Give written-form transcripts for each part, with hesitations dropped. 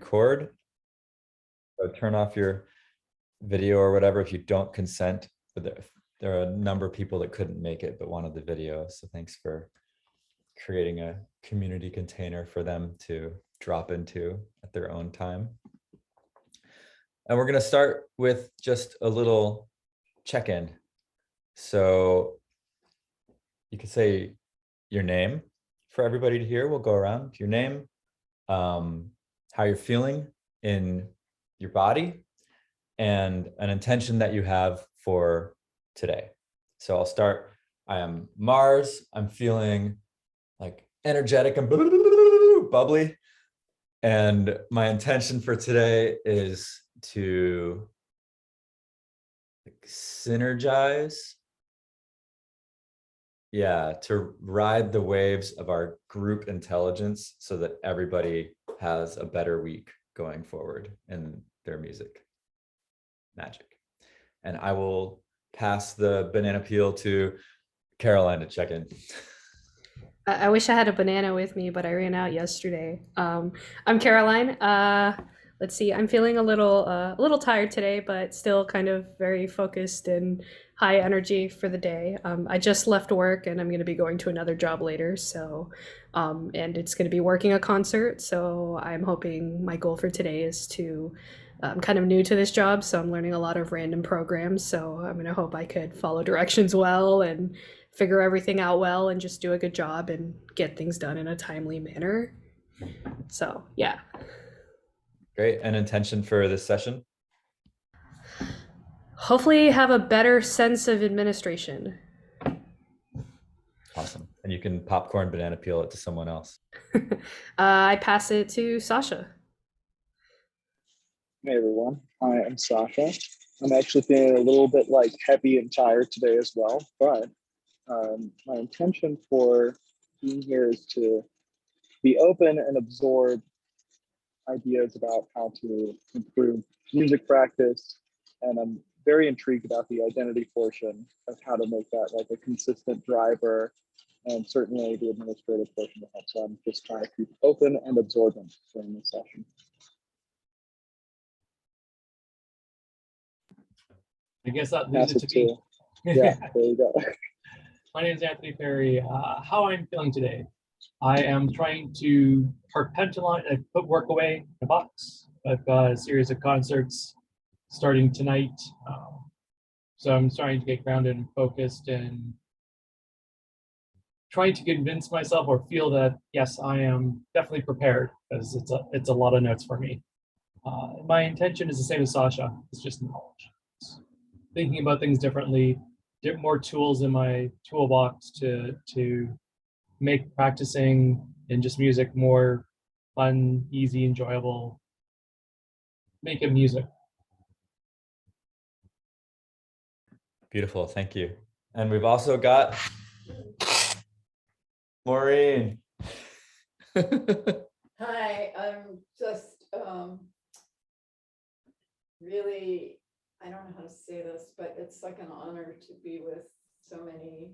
record. So turn off your video or whatever if you don't consent. But there are a number of people that couldn't make it but wanted the video. So thanks for creating a community container for them to drop into at their own time. And we're going to start with just a little check-in. So you can say your name for everybody to hear. We'll go around your name, how you're feeling in your body, and an intention that you have for today. So I'll start. I am Mars. I'm feeling like energetic and bubbly. And my intention for today is to synergize. Yeah, to ride the waves of our group intelligence so that everybody has a better week going forward in their music magic. And I will pass the banana peel to Caroline to check in. I wish I had a banana with me, but I ran out yesterday. I'm Caroline. Let's see. I'm feeling a little tired today, but still kind of very focused and high energy for the day. I just left work and I'm going to be going to another job later. So, and it's going to be working a concert. So I'm hoping my goal for today is to. I'm kind of new to this job, so I'm learning a lot of random programs. So I'm going to hope I could follow directions well and figure everything out well and just do a good job and get things done in a timely manner. So, yeah. Great. And intention for this session? Hopefully have a better sense of administration. Awesome. And you can popcorn banana peel it to someone else. I pass it to Sasha. Hey everyone, I am Sasha. I'm actually feeling a little bit like heavy and tired today as well, but my intention for being here is to be open and absorb ideas about how to improve music practice. And I'm very intrigued about the identity portion of how to make that like a consistent driver, and certainly the administrative portion of that. So I'm just trying to keep open and absorbent during this session. I guess that leaves it to me. Yeah, there you go. My name is Anthony Perry. How I'm feeling today? I am trying to put work away in a box. I've got a series of concerts starting tonight. So I'm trying to get grounded and focused and trying to convince myself or feel that, yes, I am definitely prepared, because it's a lot of notes for me. My intention is the same as Sasha. It's just knowledge. Thinking about things differently, get more tools in my toolbox to make practicing and just music more fun, easy, enjoyable. Make it music. Beautiful, thank you. And we've also got Maureen. Hi, I'm just really, I don't know how to say this, but it's like an honor to be with so many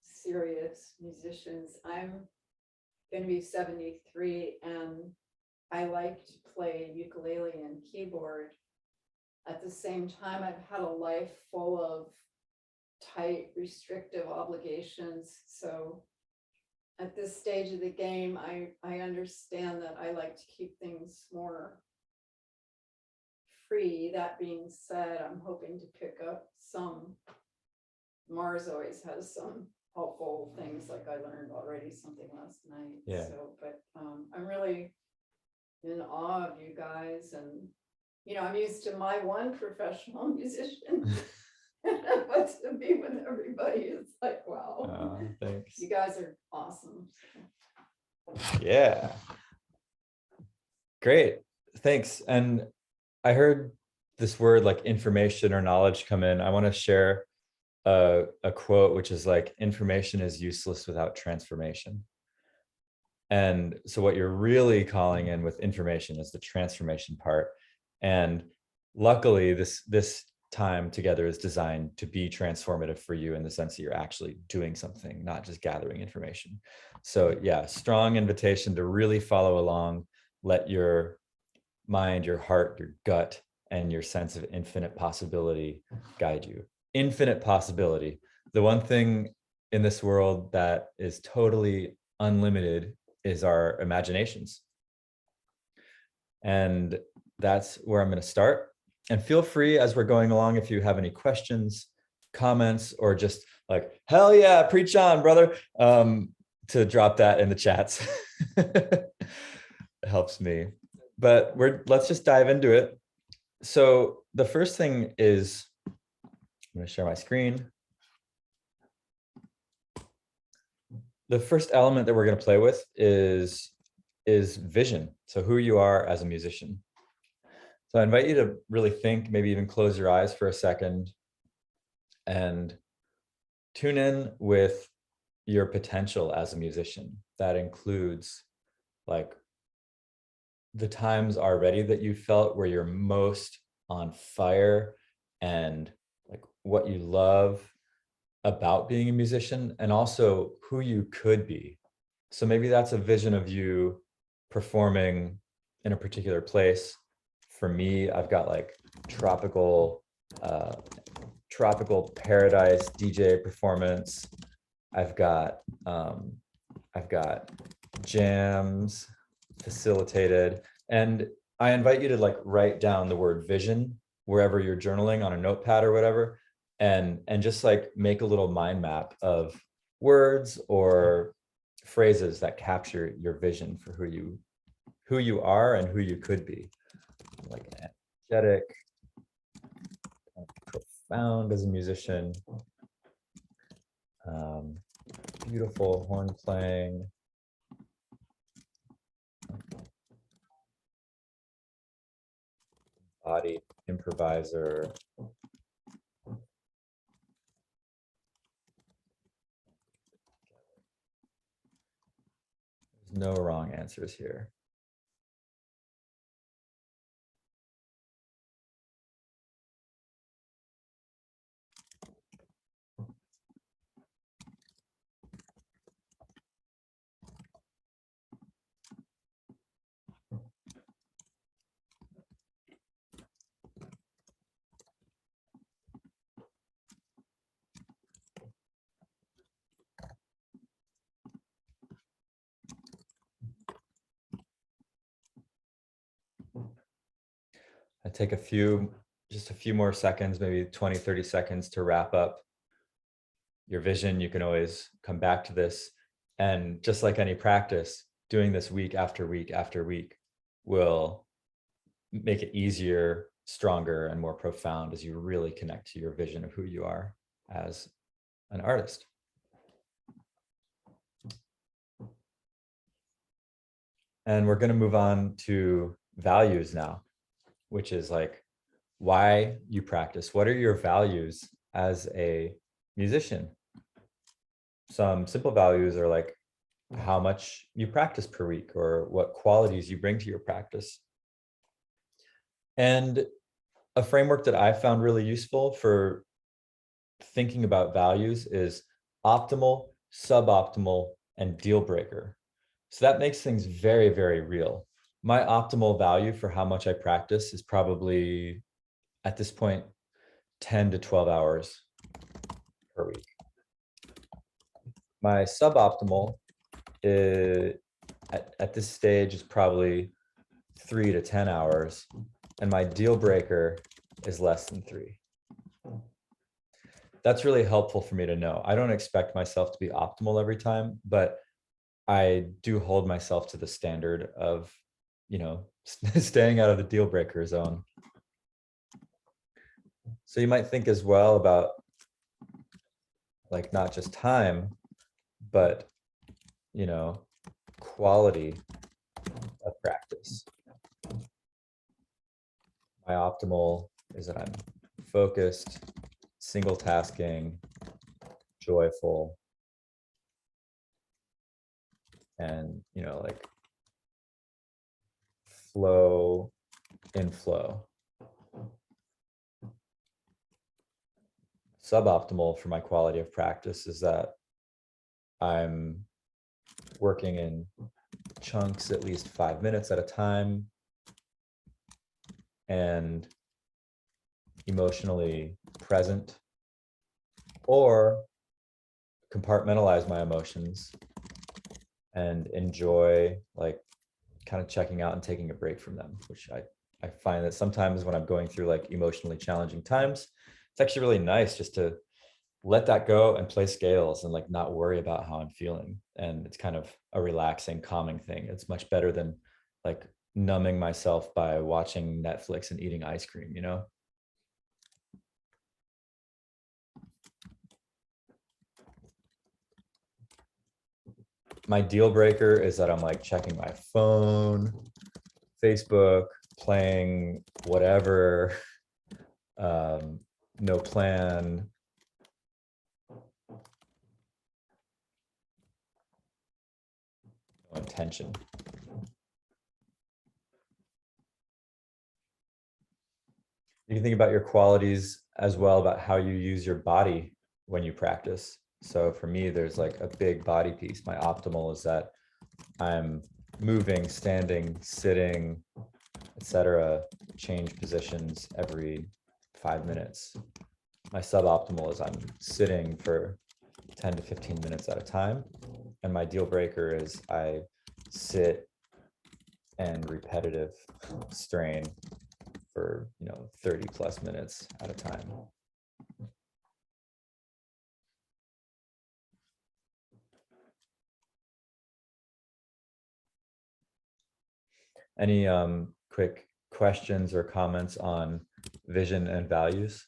serious musicians. I'm going to be 73 and I like to play ukulele and keyboard. At the same time, I've had a life full of tight, restrictive obligations. So at this stage of the game, I understand that I like to keep things more free. That being said, I'm hoping to pick up some. Mars always has some helpful things, like I learned already something last night. Yeah. So, but I'm really in awe of you guys, and you know, I'm used to my one professional musician, but to be with everybody is like, wow. Thanks. You guys are awesome. Yeah. Great. Thanks. And I heard this word like information or knowledge come in. I want to share a quote, which is like, information is useless without transformation. And so what you're really calling in with information is the transformation part. And luckily this time together is designed to be transformative for you in the sense that you're actually doing something, not just gathering information. So yeah, strong invitation to really follow along, let your mind, your heart, your gut, and your sense of infinite possibility guide you. Infinite possibility. The one thing in this world that is totally unlimited is our imaginations. And that's where I'm going to start. And feel free as we're going along, if you have any questions, comments, or just like, hell yeah, preach on, brother, to drop that in the chats. It helps me. But let's just dive into it. So the first thing is, I'm going to share my screen. The first element that we're going to play with is vision. So who you are as a musician. So I invite you to really think, maybe even close your eyes for a second and tune in with your potential as a musician. That includes like the times already that you felt where you're most on fire and like what you love about being a musician, and also who you could be. So maybe that's a vision of you performing in a particular place. For me, I've got like tropical paradise DJ performance. I've got jams facilitated, and I invite you to like write down the word vision wherever you're journaling on a notepad or whatever, and just like make a little mind map of words or phrases that capture your vision for who you are and who you could be. Like energetic, profound as a musician, beautiful horn playing, body improviser, there's no wrong answers here. I take just a few more seconds, maybe 20, 30 seconds to wrap up your vision. You can always come back to this. And just like any practice, doing this week after week after week will make it easier, stronger, and more profound as you really connect to your vision of who you are as an artist. And we're going to move on to values now, which is like why you practice. What are your values as a musician? Some simple values are like how much you practice per week or what qualities you bring to your practice. And a framework that I found really useful for thinking about values is optimal, suboptimal, and deal breaker. So that makes things very, very real. My optimal value for how much I practice is probably, at this point, 10 to 12 hours per week. My suboptimal is, at this stage is probably 3 to 10 hours, and my deal breaker is less than 3. That's really helpful for me to know. I don't expect myself to be optimal every time, but I do hold myself to the standard of, staying out of the deal breaker zone. So you might think as well about like not just time, but, quality of practice. My optimal is that I'm focused, single tasking, joyful, and, like flow in flow. Suboptimal for my quality of practice is that I'm working in chunks at least 5 minutes at a time, and emotionally present, or compartmentalize my emotions and enjoy like kind of checking out and taking a break from them, which I find that sometimes when I'm going through like emotionally challenging times, it's actually really nice just to let that go and play scales and like not worry about how I'm feeling. And it's kind of a relaxing, calming thing. It's much better than like numbing myself by watching Netflix and eating ice cream, you know? My deal breaker is that I'm like checking my phone, Facebook, playing whatever, no plan. No intention. You can think about your qualities as well, about how you use your body when you practice. So for me, there's like a big body piece. My optimal is that I'm moving, standing, sitting, etc., change positions every 5 minutes. My suboptimal is I'm sitting for 10 to 15 minutes at a time. And my deal breaker is I sit and repetitive strain for 30 plus minutes at a time. Any quick questions or comments on vision and values?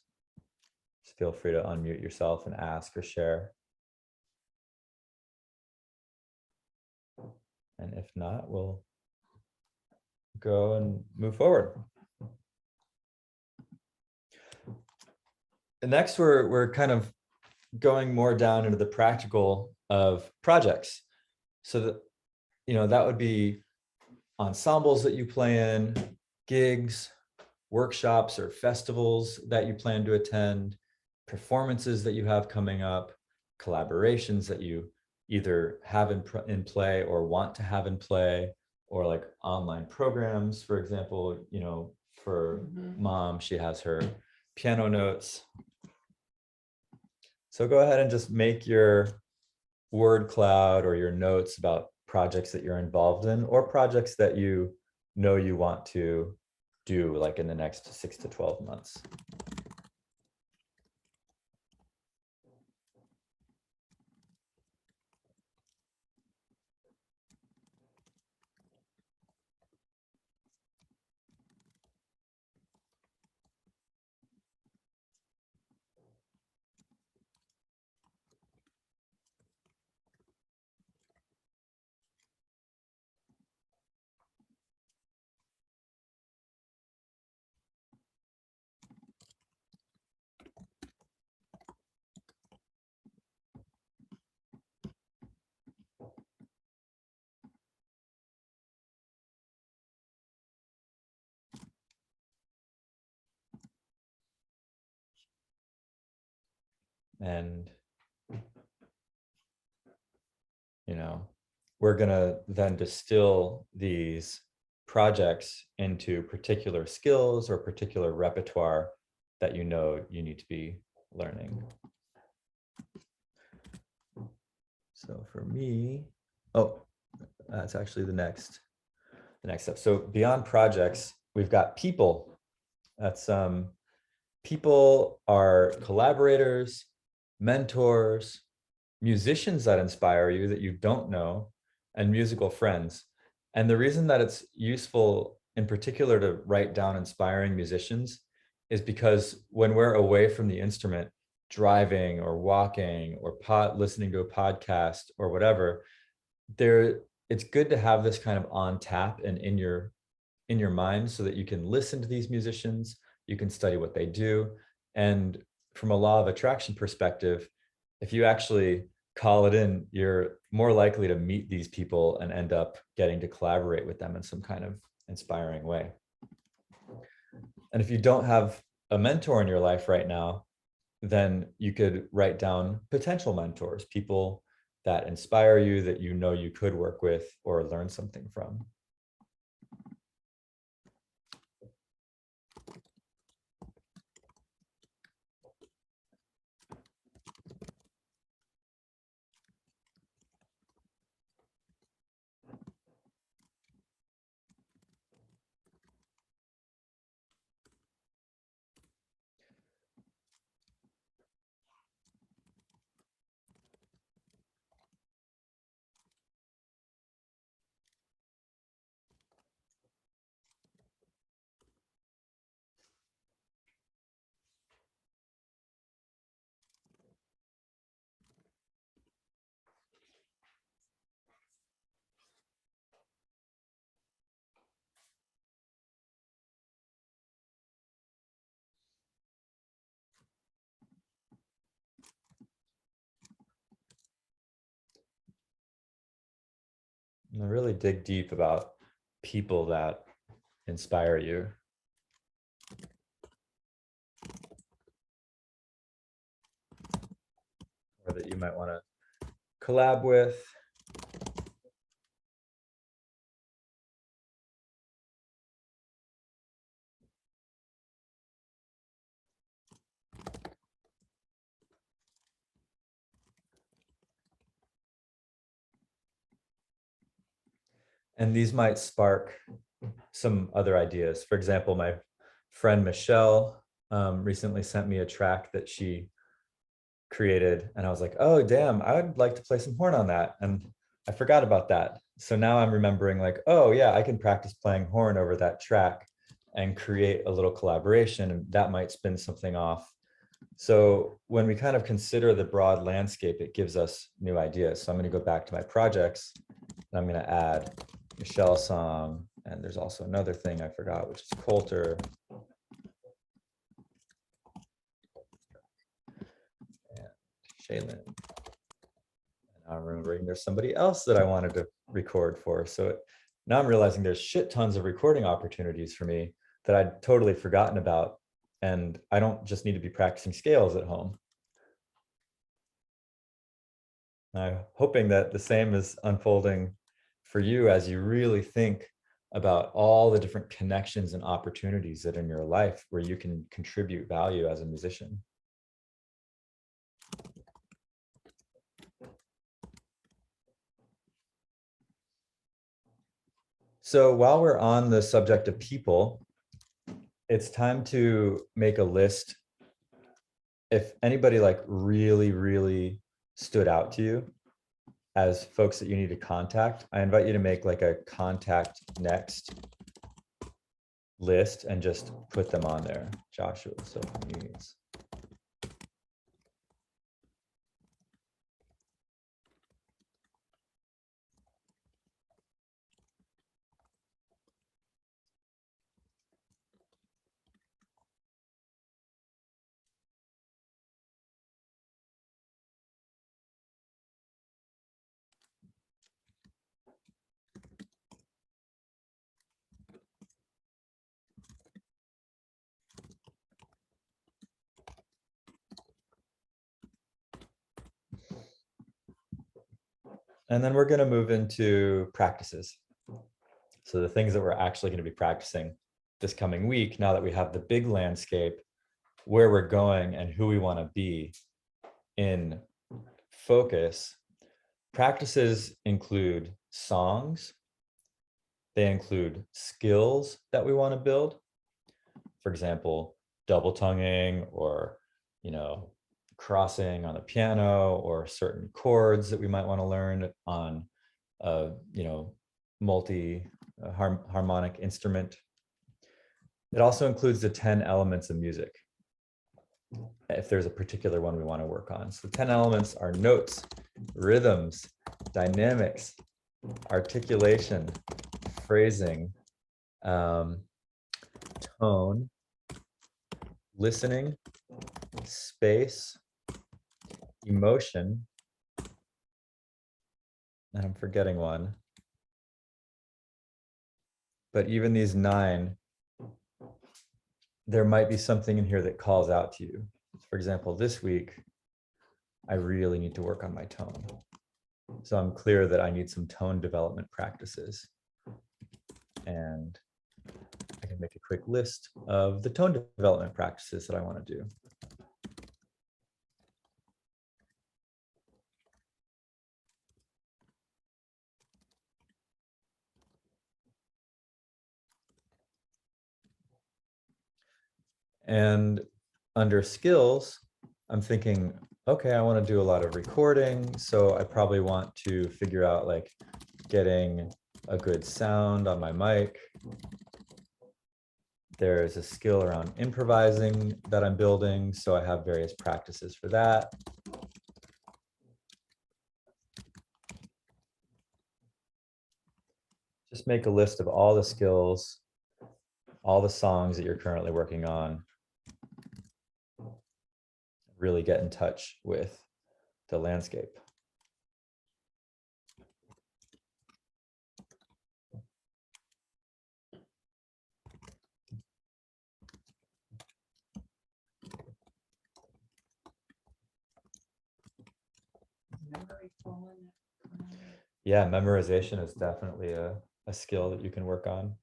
Just feel free to unmute yourself and ask or share. And if not, we'll go and move forward. And next, we're kind of going more down into the practical of projects. So that, that would be ensembles that you play in, gigs, workshops or festivals that you plan to attend, performances that you have coming up, collaborations that you either have in play or want to have in play, or like online programs, for example, for mom, she has her piano notes. So go ahead and just make your word cloud or your notes about projects that you're involved in or projects that you know you want to do like in the next 6 to 12 months. And we're gonna then distill these projects into particular skills or particular repertoire that you need to be learning. So for me, that's actually the next step. So beyond projects, we've got people. That's people are collaborators, mentors, musicians that inspire you that you don't know, and musical friends. And the reason that it's useful in particular to write down inspiring musicians is because when we're away from the instrument, driving or walking or listening to a podcast or whatever, it's good to have this kind of on tap and in your mind so that you can listen to these musicians, you can study what they do. And from a law of attraction perspective, if you actually call it in, you're more likely to meet these people and end up getting to collaborate with them in some kind of inspiring way. And if you don't have a mentor in your life right now, then you could write down potential mentors, people that inspire you, that you could work with or learn something from. And really dig deep about people that inspire you. Or that you might want to collab with. And these might spark some other ideas. For example, my friend Michelle recently sent me a track that she created, and I was like, oh damn, I would like to play some horn on that, and I forgot about that. So now I'm remembering, like, oh yeah, I can practice playing horn over that track and create a little collaboration, and that might spin something off. So when we kind of consider the broad landscape, it gives us new ideas. So I'm going to go back to my projects, and I'm going to add Michelle's song, and there's also another thing I forgot, which is Coulter. And Shaylin. And now I'm remembering there's somebody else that I wanted to record for. So now I'm realizing there's shit tons of recording opportunities for me that I'd totally forgotten about. And I don't just need to be practicing scales at home. I'm hoping that the same is unfolding for you as you really think about all the different connections and opportunities that in your life where you can contribute value as a musician. So while we're on the subject of people, it's time to make a list. If anybody like really stood out to you as folks that you need to contact, I invite you to make like a contact next list and just put them on there. Joshua, so needs. And then we're going to move into practices. So the things that we're actually going to be practicing this coming week, now that we have the big landscape, where we're going and who we want to be in focus. Practices include songs. They include skills that we want to build. For example, double tonguing, or, crossing on the piano, or certain chords that we might want to learn on a, harmonic instrument. It also includes the 10 elements of music, if there's a particular one we want to work on. So 10 elements are notes, rhythms, dynamics, articulation, phrasing, tone, listening, space, emotion, and I'm forgetting one. But even these 9, there might be something in here that calls out to you. For example, this week, I really need to work on my tone. So I'm clear that I need some tone development practices. And I can make a quick list of the tone development practices that I want to do. And under skills, I'm thinking, okay, I want to do a lot of recording. So I probably want to figure out like getting a good sound on my mic. There's a skill around improvising that I'm building. So I have various practices for that. Just make a list of all the skills, all the songs that you're currently working on. Really get in touch with the landscape. Yeah, memorization is definitely a skill that you can work on.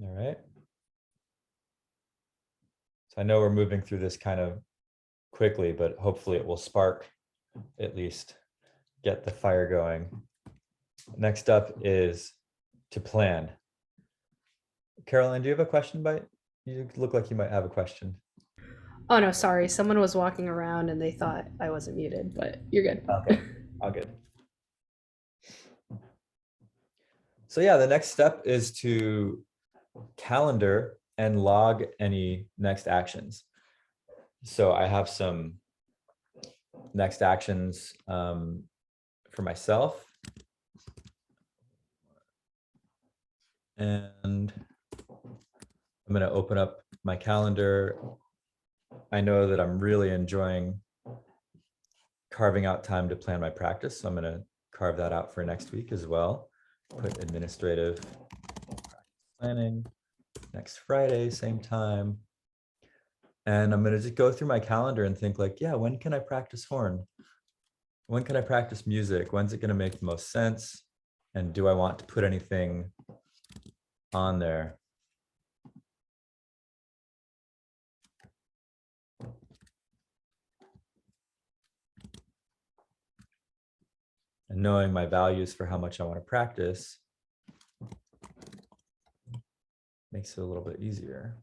All right. So I know we're moving through this kind of quickly, but hopefully it will spark, at least get the fire going. Next up is to plan. Caroline, do you have a question? You look like you might have a question. Oh no, sorry. Someone was walking around and they thought I wasn't muted, but you're good. Okay, all good. So yeah, the next step is to calendar and log any next actions. So I have some next actions for myself. And I'm going to open up my calendar. I know that I'm really enjoying carving out time to plan my practice. So I'm going to carve that out for next week as well. Put administrative practice planning next Friday, same time. And I'm going to just go through my calendar and think like, yeah, when can I practice horn? When can I practice music? When's it going to make the most sense? And do I want to put anything on there? And knowing my values for how much I want to practice makes it a little bit easier.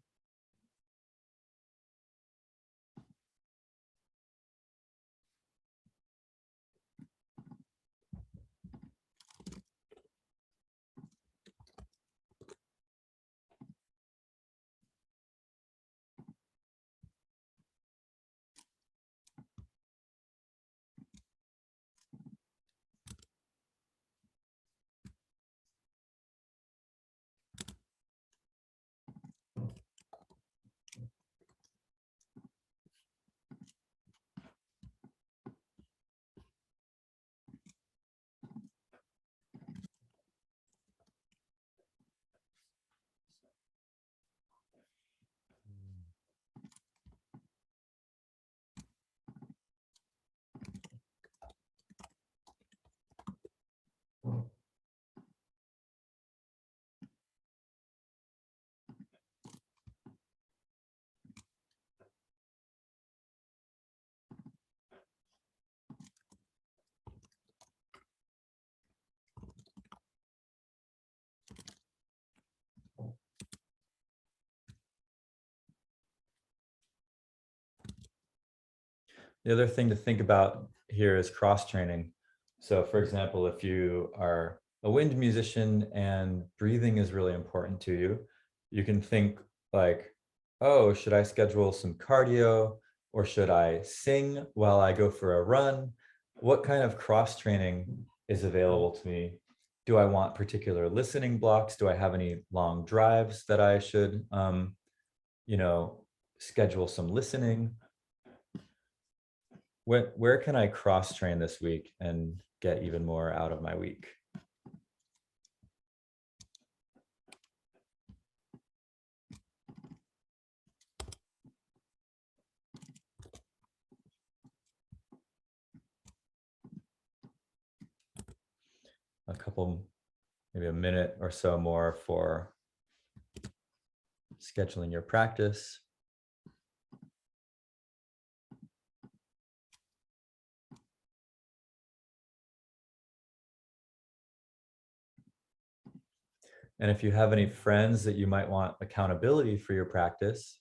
The other thing to think about here is cross training. So for example, if you are a wind musician and breathing is really important to you, you can think like, oh, should I schedule some cardio or should I sing while I go for a run? What kind of cross training is available to me? Do I want particular listening blocks? Do I have any long drives that I should, schedule some listening? Where can I cross train this week and get even more out of my week? A couple, maybe a minute or so more for scheduling your practice. And if you have any friends that you might want accountability for your practice,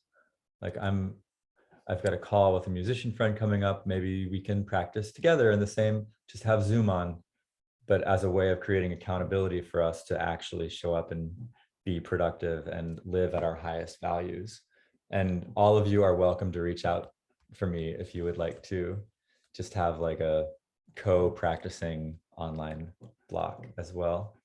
like I've got a call with a musician friend coming up, maybe we can practice together in the same, just have Zoom on, but as a way of creating accountability for us to actually show up and be productive and live at our highest values. And all of you are welcome to reach out for me if you would like to just have like a co-practicing online block as well.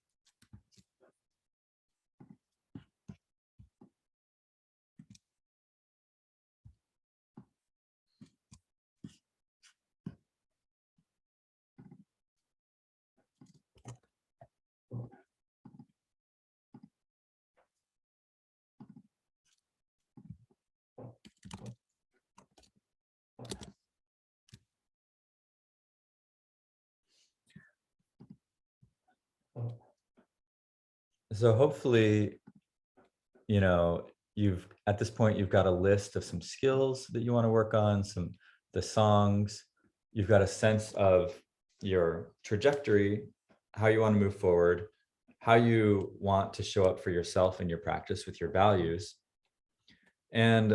So hopefully, you know, you've at this point you've got a list of some skills that you want to work on, the songs, you've got a sense of your trajectory, how you want to move forward, how you want to show up for yourself in your practice with your values, and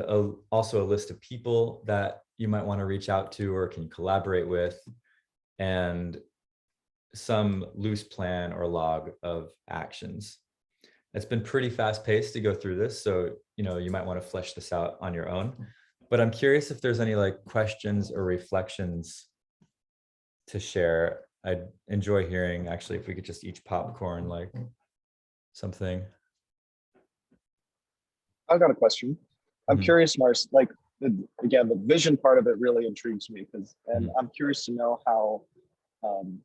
also a list of people that you might want to reach out to or can collaborate with, and some loose plan or log of actions. It's been pretty fast paced to go through this, so you know you might want to flesh this out on your own. But I'm curious if there's any like questions or reflections to share. I'd enjoy hearing actually if we could just each popcorn like something. I've got a question. I'm Mhm. curious, Mars, like, again, the vision part of it really intrigues me because, and Mhm. I'm curious to know um,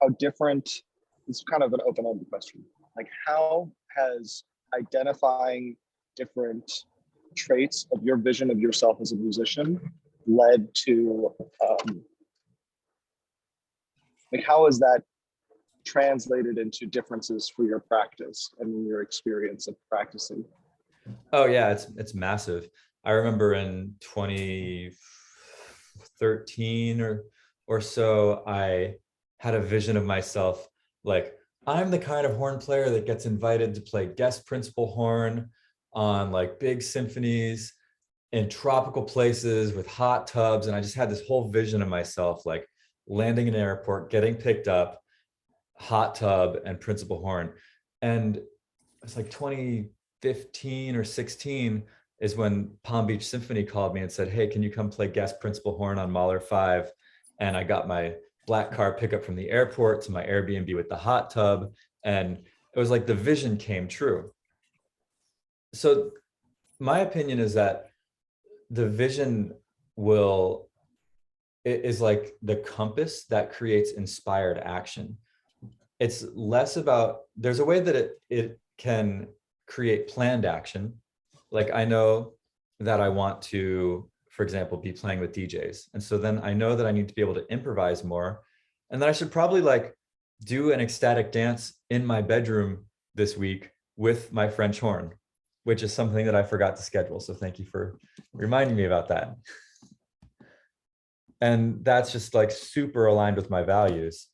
how different, it's kind of an open-ended question. Like, how has identifying different traits of your vision of yourself as a musician led to, like, how has that translated into differences for your practice and your experience of practicing? Oh yeah, it's massive. I remember in 2013 or so, I had a vision of myself like I'm the kind of horn player that gets invited to play guest principal horn on like big symphonies in tropical places with hot tubs. And I just had this whole vision of myself like landing in an airport, getting picked up, hot tub, and principal horn. And it's like 2015 or 16 is when Palm Beach Symphony called me and said, hey, can you come play guest principal horn on Mahler 5? And I got my black car pickup from the airport to my Airbnb with the hot tub. And it was like the vision came true. So my opinion is that the vision will it is like the compass that creates inspired action. It's less about, there's a way that it can create planned action. Like I know that I want to, for example, be playing with DJs. And so then I know that I need to be able to improvise more. And then I should probably like do an ecstatic dance in my bedroom this week with my French horn, which is something that I forgot to schedule. So thank you for reminding me about that. And that's just like super aligned with my values.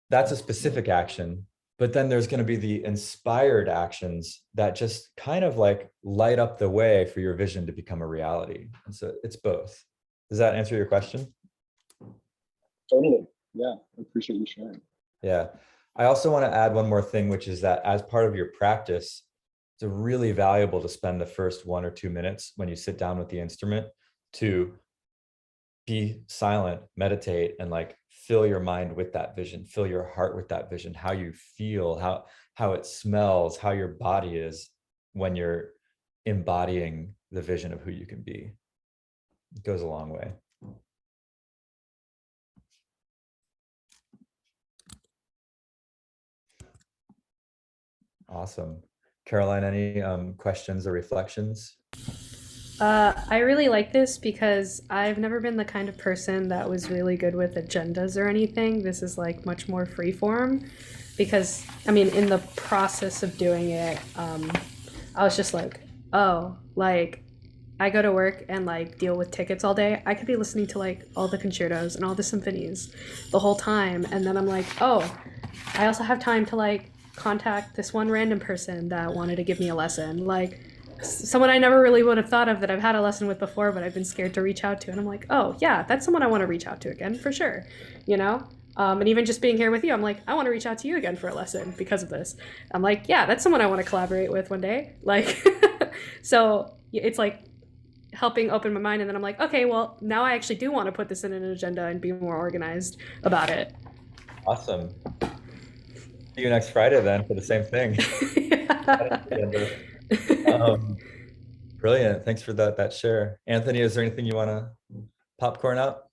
That's a specific action, but then there's going to be the inspired actions that just kind of like light up the way for your vision to become a reality. And so it's both. Does that answer your question? Totally. Yeah, I appreciate you sharing. Yeah. I also want to add one more thing, which is that as part of your practice, it's really valuable to spend the first 1 or 2 minutes when you sit down with the instrument to be silent, meditate, and like fill your mind with that vision, fill your heart with that vision, how you feel, how it smells, how your body is when you're embodying the vision of who you can be. It goes a long way. Awesome. Caroline, any questions or reflections? I really like this because I've never been the kind of person that was really good with agendas or anything. This is like much more free form because, I mean, in the process of doing it, I was just like, oh, like I go to work and like deal with tickets all day. I could be listening to like all the concertos and all the symphonies the whole time. And then I'm like, oh, I also have time to like contact this one random person that wanted to give me a lesson. Like, someone I never really would have thought of that I've had a lesson with before, but I've been scared to reach out to. And I'm like, oh, yeah, that's someone I want to reach out to again for sure, you know? And even just being here with you, I'm like, I want to reach out to you again for a lesson because of this. I'm like, yeah, that's someone I want to collaborate with one day. Like, so it's like helping open my mind. And then I'm like, okay, well, now I actually do want to put this in an agenda and be more organized about it. Awesome. See you next Friday then for the same thing. Brilliant. Thanks for that share. Anthony, is there anything you want to popcorn out?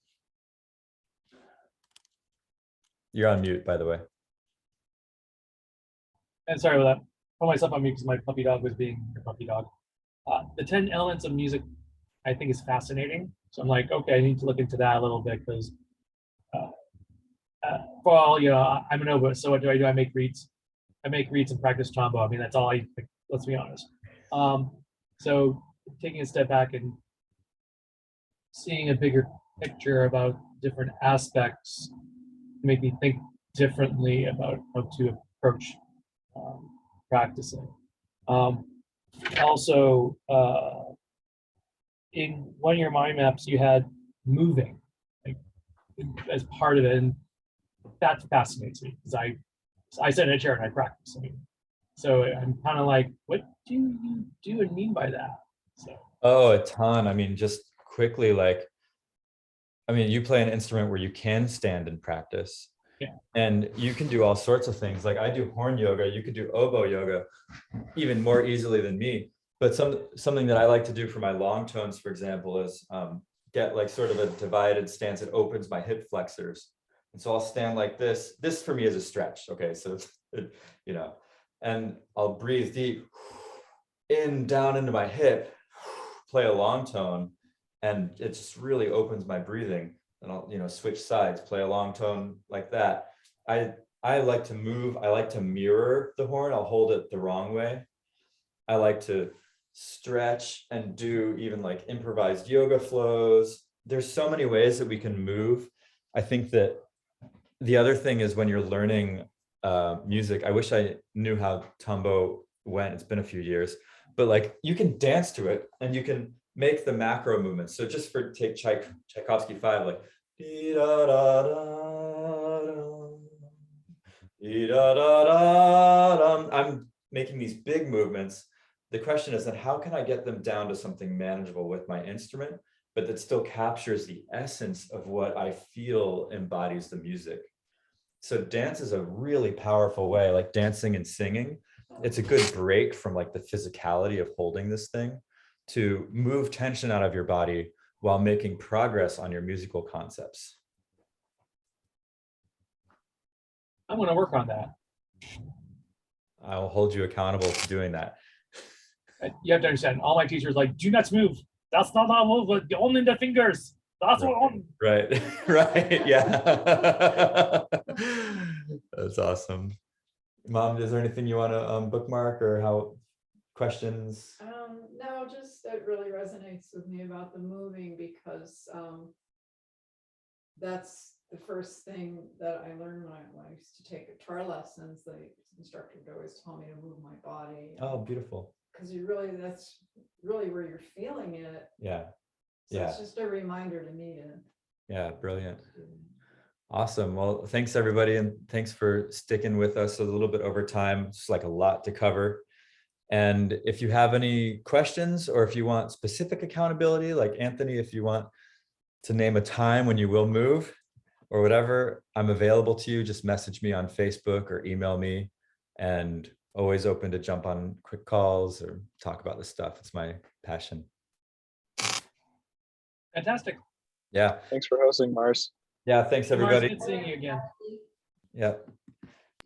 You're on mute, by the way. And sorry about that. Put myself on mute because my puppy dog was being a puppy dog. The 10 elements of music, I think, is fascinating. So I'm like, okay, I need to look into that a little bit because, well, you know, I'm an oboist. So what do? I make reeds. I make reads and practice trombone. I mean, that's all I, like, let's be honest. So taking a step back and seeing a bigger picture about different aspects make me think differently about how to approach practicing. Also, in one of your mind maps, you had moving, like, as part of it, and that fascinates me because I sit in a chair and I practice. I mean, so I'm kind of like, what do you do and mean by that? So Oh, a ton. I mean, just quickly, like, I mean, you play an instrument where you can stand and practice. Yeah. And you can do all sorts of things. Like I do horn yoga, you could do oboe yoga even more easily than me. But something that I like to do for my long tones, for example, is get like sort of a divided stance that opens my hip flexors. And so I'll stand like this. This for me is a stretch. Okay, so you know, and I'll breathe deep in, down into my hip, play a long tone, and it just really opens my breathing. And I'll, you know, switch sides, play a long tone like that. I like to move. I like to mirror the horn. I'll hold it the wrong way. I like to stretch and do even like improvised yoga flows. There's so many ways that we can move. I think that the other thing is when you're learning music, I wish I knew how tambo went. It's been a few years, but like you can dance to it and you can make the macro movements. So just for take Tchaikovsky 5, like dee da da da dee da da da. I'm making these big movements. The question is then how can I get them down to something manageable with my instrument, but that still captures the essence of what I feel embodies the music. So dance is a really powerful way, like dancing and singing. It's a good break from like the physicality of holding this thing to move tension out of your body while making progress on your musical concepts. I'm going to work on that. I will hold you accountable to doing that. You have to understand, all my teachers like, do not move. That's not how move. Only the fingers. That's what on. Right, right, yeah. That's awesome. Mom, is there anything you want to bookmark or how questions? No, just that really resonates with me about the moving because that's the first thing that I learned when I used to take guitar lessons. The instructor would always tell me to move my body. Oh, beautiful. Because that's really where you're feeling it. Yeah. So Yeah. it's just a reminder to me to. Yeah, brilliant. Awesome. Well, thanks everybody. And thanks for sticking with us a little bit over time. It's like a lot to cover. And if you have any questions or if you want specific accountability, like Anthony, if you want to name a time when you will move or whatever, I'm available to you. Just message me on Facebook or email me, and always open to jump on quick calls or talk about this stuff. It's my passion. Fantastic. Yeah. Thanks for hosting, Mars. Yeah. Thanks Mars, everybody. good seeing you again. Yeah.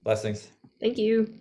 Blessings. Thank you.